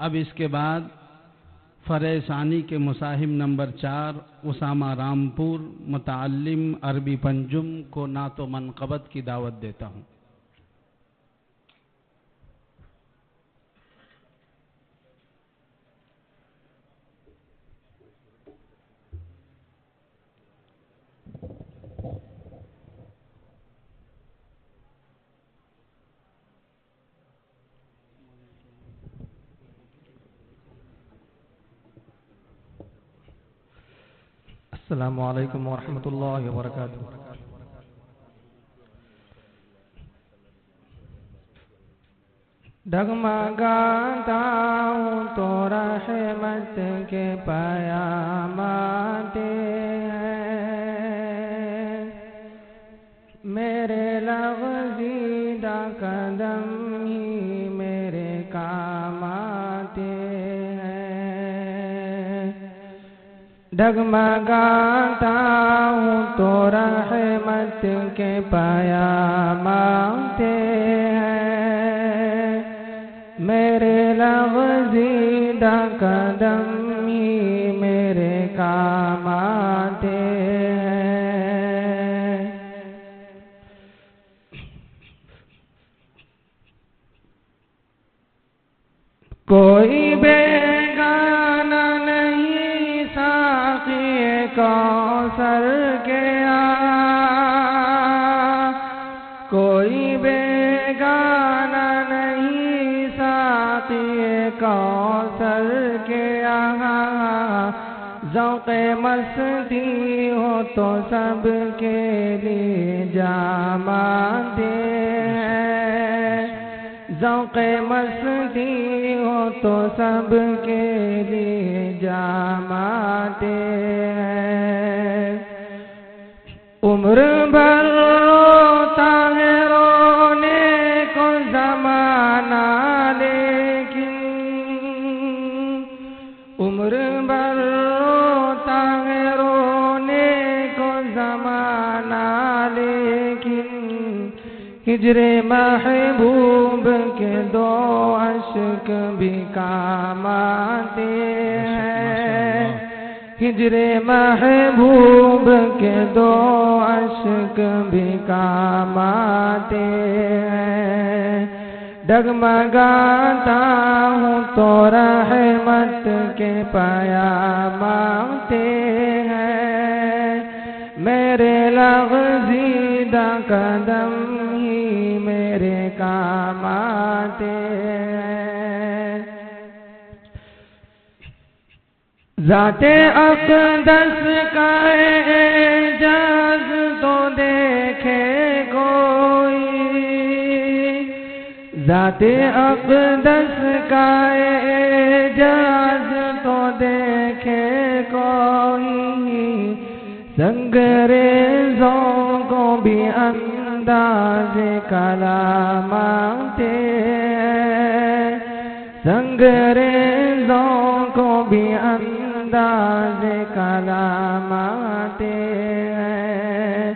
اب اس کے بعد فرع ثانی کے مصاحب نمبر 4 اسامہ رامپور متعلم عربی پنجم کو نعت و منقبت کی دعوت دیتا ہوں۔ السلام علیکم ورحمۃ اللہ وبرکاتہ۔ ڈگمگاتا ہوں تو رحمت کے پیام آتے ہیں، میرے لغزیدہ قدم ہی میرے کام آتے ہیں۔ ڈگمگاتا ہوں تو رحمت کے پیام آتے ہیں، میرے لغزیدہ قدم ہی میرے کام آتے ہیں۔ کوئی بیگانہ نہیں ساقی کوثر کے کوئی بیگانہ نہیں ساقی کوثر کے ذوق مستی ہو تو سب کے لیے جام آتے ہیں، ذوق مستی ہو تو سب کے لیے جام آتے ہیں۔ عمر بھر روتا ہے رونے کو زمانہ لیکن، عمر بھر روتا ہے رونے کو زمانہ لیکن، ہجر محبوب کے دو اشک بھی کام آتے ہیں، ہجر محبوب کے دو اشک بھی کام آتے ہیں۔ ڈگمگاتا ہوں تو رحمت کے پیام آتے ہیں، میرے لغزیدہ قدم ہی میرے کام آتے ہیں۔ ذات اقدس کا اعجاز تو دیکھے کوئی، ذات اقدس کا اعجاز تو دیکھے کوئی، سنگریزوں کو بھی انداز کلام آتے ہیں، سنگریزوں کو بھی انداز کلام آتے ہیں۔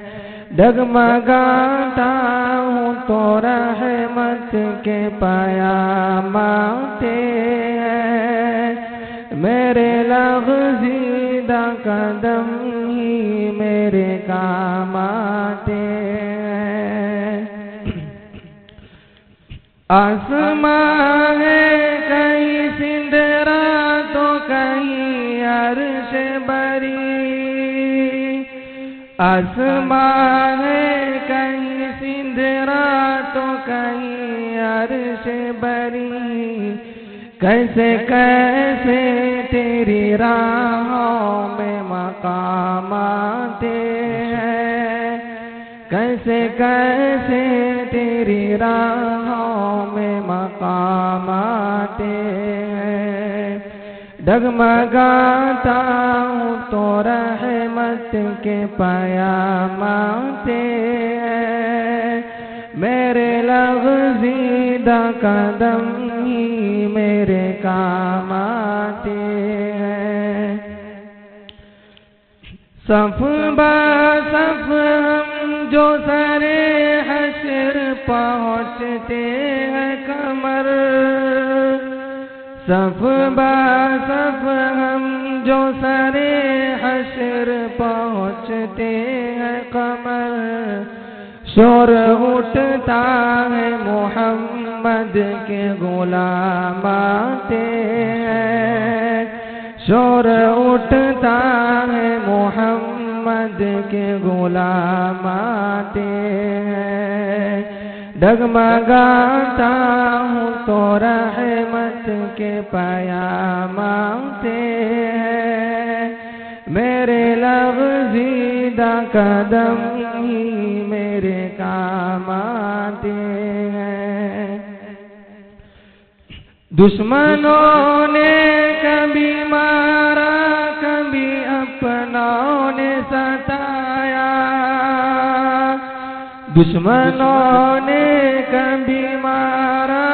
ڈگمگاتا ہوں تو رحمت کے پیام آتے ہیں، میرے لغزیدہ قدم ہی میرے کام آتے ہیں۔ آسمان ہے کہیں سندرا تو کہیں عرش بری، آسمان ہے کہیں سندرا تو کہیں عرش بری، کیسے کیسے تیری راہوں میں مقام آتے ہیں، کیسے کیسے تیری راہوں میں مقام آتے ہیں۔ ڈگمگاتا ہوں تو رحمت کے پیام آتے ہیں، میرے لغزیدہ قدم ہی میرے کام آتے ہیں۔ صف با صف ہم جو سرے حشر پہنچتے ہیں کمر، صف با صف ہم جو سرے حشر پہنچتے ہیں قمر، شور اٹھتا ہے محمد کے غلام آتے ہیں، شور اٹھتا ہے محمد کے غلام آتے ہیں، ڈگمگاتا ہوں تو رحمت کے پیام آتے ہیں، میرے لغزیدہ قدم ہی میرے کام آتے ہیں۔ دشمنوں نے کبھی مارا، کبھی اپنوں نے ستایا، دشمنوں نے کبھی مارا،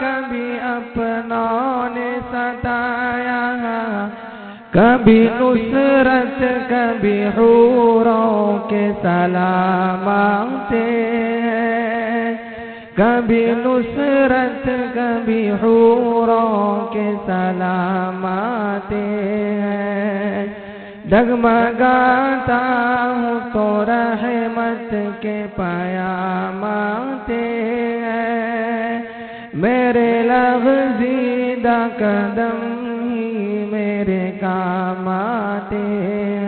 کبھی اپنوں نے ستایا، کبھی نصرت کبھی حوروں کے سلام آتے ہیں، کبھی نصرت کبھی حوروں کے سلام آتے ہیں، ڈگمگاتا ہوں تو رحمت کے پیام آتے ہیں، میرے لغزیدہ قدم ہی میرے کام آتے ہیں۔